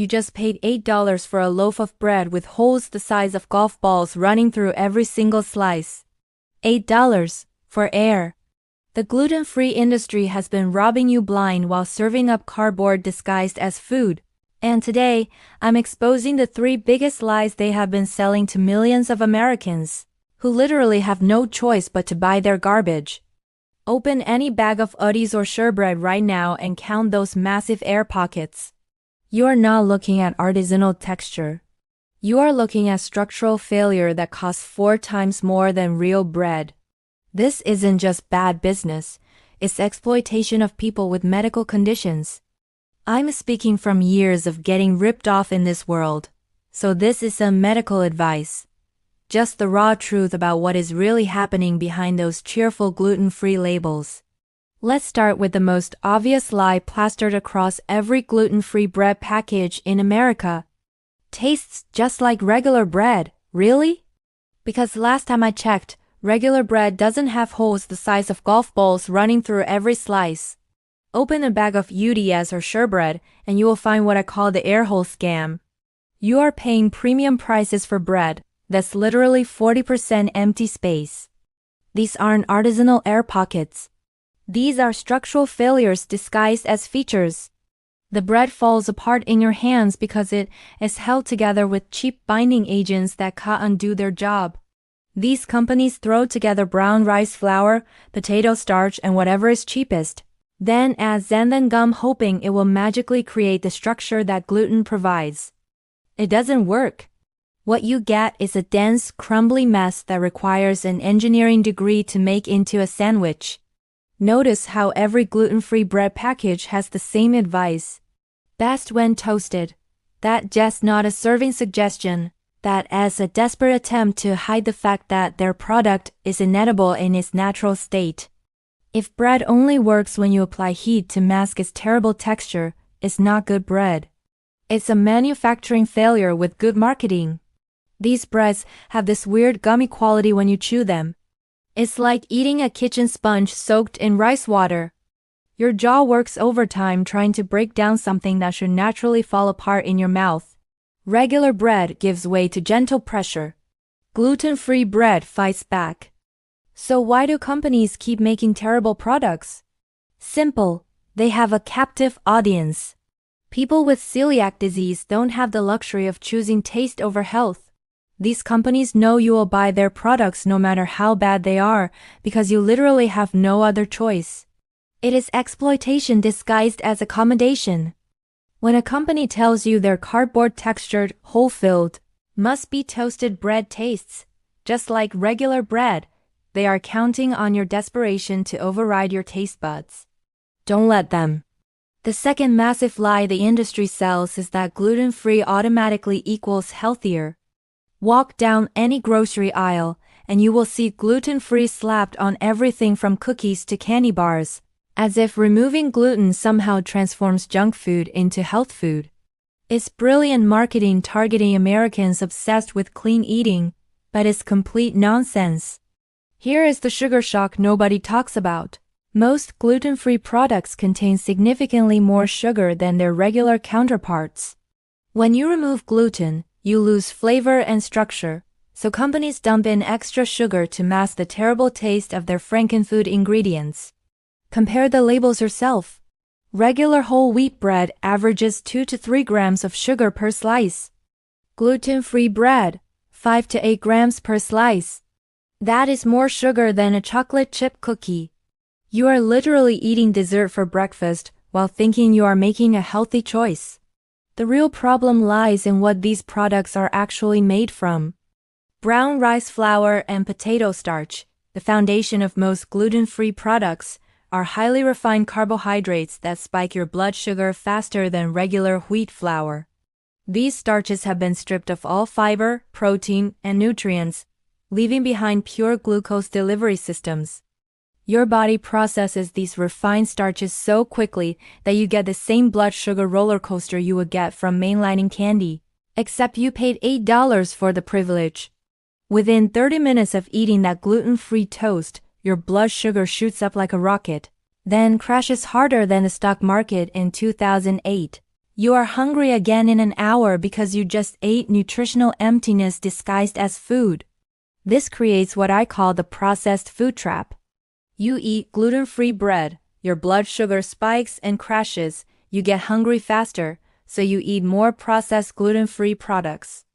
You just paid $8 for a loaf of bread with holes the size of golf balls running through every single slice. $8 for air. The gluten-free industry has been robbing you blind while serving up cardboard disguised as food. And today, I'm exposing the 3 biggest lies they have been selling to millions of Americans, who literally have no choice but to buy their garbage. Open any bag of Uddies or Schär bread right now and count those massive air pockets. You are not looking at artisanal texture. You are looking at structural failure that costs 4 times more than real bread. This isn't just bad business, it's exploitation of people with medical conditions. I'm speaking from years of getting ripped off in this world, so this isn't medical advice. Just the raw truth about what is really happening behind those cheerful gluten-free labels. Let's start with the most obvious lie plastered across every gluten-free bread package in America. Tastes just like regular bread, really? Because last time I checked, regular bread doesn't have holes the size of golf balls running through every slice. Open a bag of UDS or Schär bread and you will find what I call the air hole scam. You are paying premium prices for bread that's literally 40% empty space. These aren't artisanal air pockets. These are structural failures disguised as features. The bread falls apart in your hands because it is held together with cheap binding agents that can't do their job. These companies throw together brown rice flour, potato starch, and whatever is cheapest, then add xanthan gum hoping it will magically create the structure that gluten provides. It doesn't work. What you get is a dense, crumbly mess that requires an engineering degree to make into a sandwich. Notice how every gluten-free bread package has the same advice. Best when toasted. That just not a serving suggestion. That as a desperate attempt to hide the fact that their product is inedible in its natural state. If bread only works when you apply heat to mask its terrible texture, it's not good bread. It's a manufacturing failure with good marketing. These breads have this weird gummy quality when you chew them. It's like eating a kitchen sponge soaked in rice water. Your jaw works overtime trying to break down something that should naturally fall apart in your mouth. Regular bread gives way to gentle pressure. Gluten-free bread fights back. So why do companies keep making terrible products? Simple. They have a captive audience. People with celiac disease don't have the luxury of choosing taste over health. These companies know you will buy their products no matter how bad they are, because you literally have no other choice. It is exploitation disguised as accommodation. When a company tells you their cardboard-textured, hole-filled, must-be toasted bread tastes just like regular bread, they are counting on your desperation to override your taste buds. Don't let them. The second massive lie the industry sells is that gluten-free automatically equals healthier. Walk down any grocery aisle, and you will see gluten-free slapped on everything from cookies to candy bars, as if removing gluten somehow transforms junk food into health food. It's brilliant marketing targeting Americans obsessed with clean eating, but it's complete nonsense. Here is the sugar shock nobody talks about. Most gluten-free products contain significantly more sugar than their regular counterparts. When you remove gluten, you lose flavor and structure, so companies dump in extra sugar to mask the terrible taste of their frankenfood ingredients. Compare the labels yourself. Regular whole wheat bread averages 2 to 3 grams of sugar per slice. Gluten-free bread, 5 to 8 grams per slice. That is more sugar than a chocolate chip cookie. You are literally eating dessert for breakfast while thinking you are making a healthy choice. The real problem lies in what these products are actually made from. Brown rice flour and potato starch, the foundation of most gluten-free products, are highly refined carbohydrates that spike your blood sugar faster than regular wheat flour. These starches have been stripped of all fiber, protein, and nutrients, leaving behind pure glucose delivery systems. Your body processes these refined starches so quickly that you get the same blood sugar roller coaster you would get from mainlining candy, except you paid $8 for the privilege. Within 30 minutes of eating that gluten-free toast, your blood sugar shoots up like a rocket, then crashes harder than the stock market in 2008. You are hungry again in an hour because you just ate nutritional emptiness disguised as food. This creates what I call the processed food trap. You eat gluten-free bread, your blood sugar spikes and crashes, you get hungry faster, so you eat more processed gluten-free products.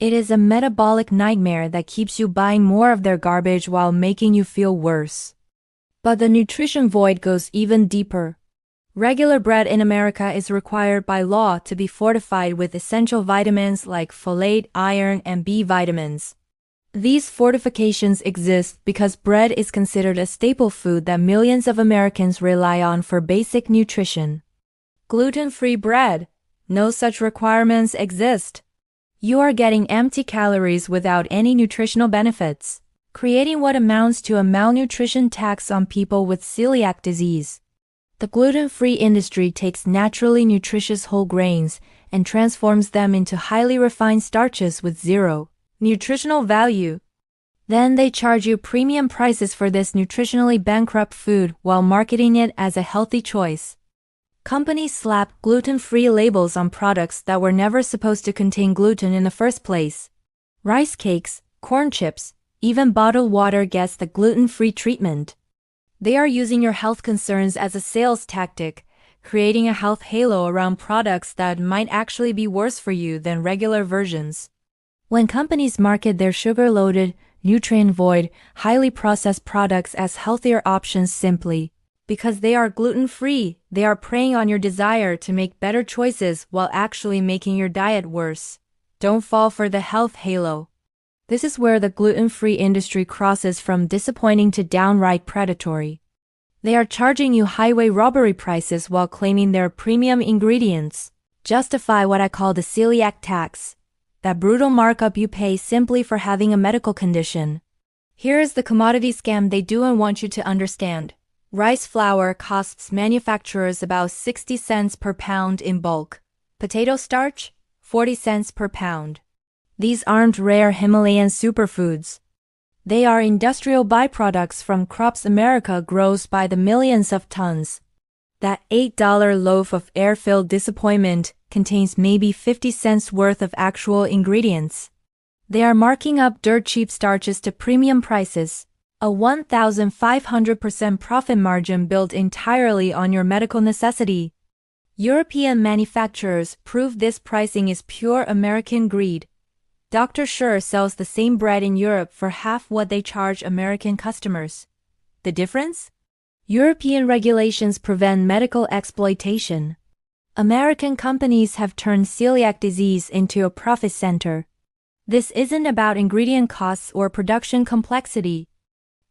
It is a metabolic nightmare that keeps you buying more of their garbage while making you feel worse. But the nutrition void goes even deeper. Regular bread in America is required by law to be fortified with essential vitamins like folate, iron, and B vitamins. These fortifications exist because bread is considered a staple food that millions of Americans rely on for basic nutrition. Gluten-free bread. No such requirements exist. You are getting empty calories without any nutritional benefits, creating what amounts to a malnutrition tax on people with celiac disease. The gluten-free industry takes naturally nutritious whole grains and transforms them into highly refined starches with zero nutritional value. Then they charge you premium prices for this nutritionally bankrupt food while marketing it as a healthy choice. Companies slap gluten-free labels on products that were never supposed to contain gluten in the first place. Rice cakes, corn chips, even bottled water gets the gluten-free treatment. They are using your health concerns as a sales tactic, creating a health halo around products that might actually be worse for you than regular versions. When companies market their sugar-loaded, nutrient-void, highly processed products as healthier options simply because they are gluten-free, they are preying on your desire to make better choices while actually making your diet worse. Don't fall for the health halo. This is where the gluten-free industry crosses from disappointing to downright predatory. They are charging you highway robbery prices while claiming their premium ingredients justify what I call the Celiac Tax, that brutal markup you pay simply for having a medical condition. Here is the commodity scam they do and want you to understand. Rice flour costs manufacturers about 60 cents per pound in bulk. Potato starch, 40 cents per pound. These aren't rare Himalayan superfoods. They are industrial byproducts from crops America grows by the millions of tons. That $8 loaf of air-filled disappointment contains maybe 50 cents worth of actual ingredients. They are marking up dirt-cheap starches to premium prices, a 1,500% profit margin built entirely on your medical necessity. European manufacturers prove this pricing is pure American greed. Dr. Schär sells the same bread in Europe for half what they charge American customers. The difference? European regulations prevent medical exploitation. American companies have turned celiac disease into a profit center. This isn't about ingredient costs or production complexity.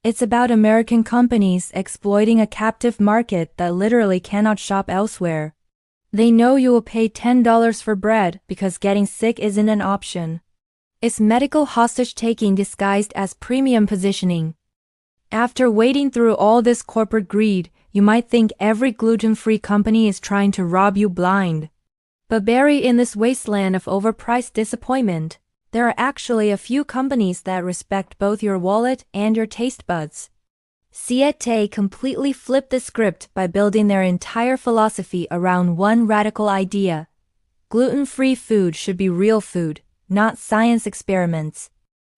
It's about American companies exploiting a captive market that literally cannot shop elsewhere. They know you will pay $10 for bread because getting sick isn't an option. It's medical hostage-taking disguised as premium positioning. After wading through all this corporate greed, you might think every gluten-free company is trying to rob you blind. But buried in this wasteland of overpriced disappointment, there are actually a few companies that respect both your wallet and your taste buds. Siete completely flipped the script by building their entire philosophy around one radical idea. Gluten-free food should be real food, not science experiments.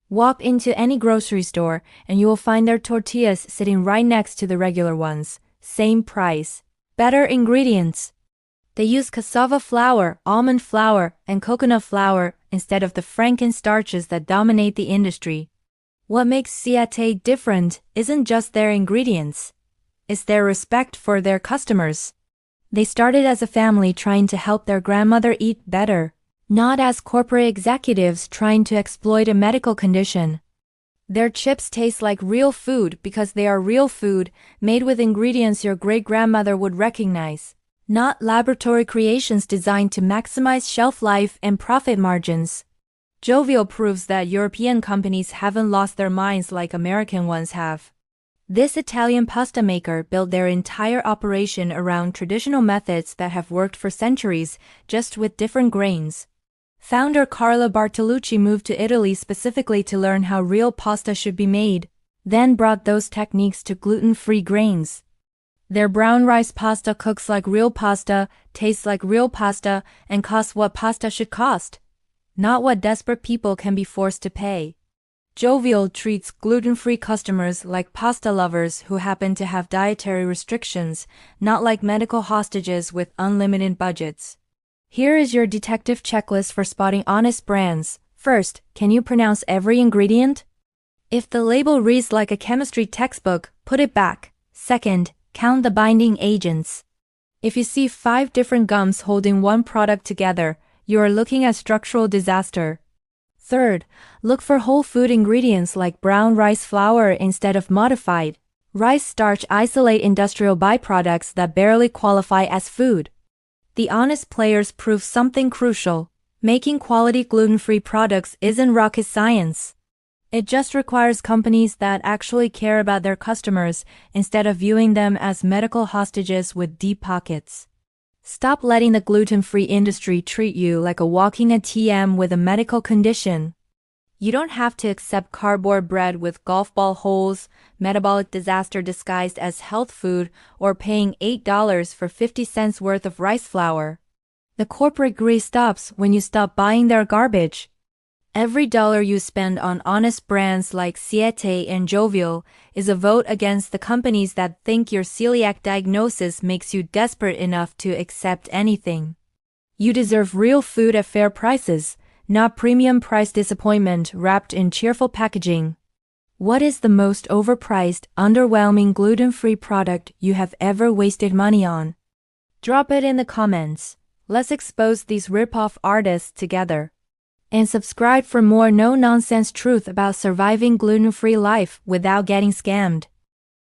Walk into any grocery store and you will find their tortillas sitting right next to the regular ones. Same price, better ingredients. They use cassava flour, almond flour, and coconut flour instead of the Franken starches that dominate the industry. What makes Siete different isn't just their ingredients. It's their respect for their customers. They started as a family trying to help their grandmother eat better, not as corporate executives trying to exploit a medical condition. Their chips taste like real food because they are real food, made with ingredients your great-grandmother would recognize, not laboratory creations designed to maximize shelf life and profit margins. Jovial proves that European companies haven't lost their minds like American ones have. This Italian pasta maker built their entire operation around traditional methods that have worked for centuries, just with different grains. Founder Carlo Bartolucci moved to Italy specifically to learn how real pasta should be made, then brought those techniques to gluten-free grains. Their brown rice pasta cooks like real pasta, tastes like real pasta, and costs what pasta should cost, not what desperate people can be forced to pay. Jovial treats gluten-free customers like pasta lovers who happen to have dietary restrictions, not like medical hostages with unlimited budgets. Here is your detective checklist for spotting honest brands. First, can you pronounce every ingredient? If the label reads like a chemistry textbook, put it back. Second, count the binding agents. If you see 5 different gums holding one product together, you are looking at structural disaster. Third, look for whole food ingredients like brown rice flour instead of modified. Rice starch isolate industrial byproducts that barely qualify as food. The honest players prove something crucial. Making quality gluten-free products isn't rocket science. It just requires companies that actually care about their customers instead of viewing them as medical hostages with deep pockets. Stop letting the gluten-free industry treat you like a walking ATM with a medical condition. You don't have to accept cardboard bread with golf ball holes, metabolic disaster disguised as health food, or paying $8 for 50 cents worth of rice flour. The corporate greed stops when you stop buying their garbage. Every dollar you spend on honest brands like Siete and Jovial is a vote against the companies that think your celiac diagnosis makes you desperate enough to accept anything. You deserve real food at fair prices, not premium price disappointment wrapped in cheerful packaging. What is the most overpriced, underwhelming gluten-free product you have ever wasted money on? Drop it in the comments. Let's expose these rip-off artists together. And subscribe for more no-nonsense truth about surviving gluten-free life without getting scammed.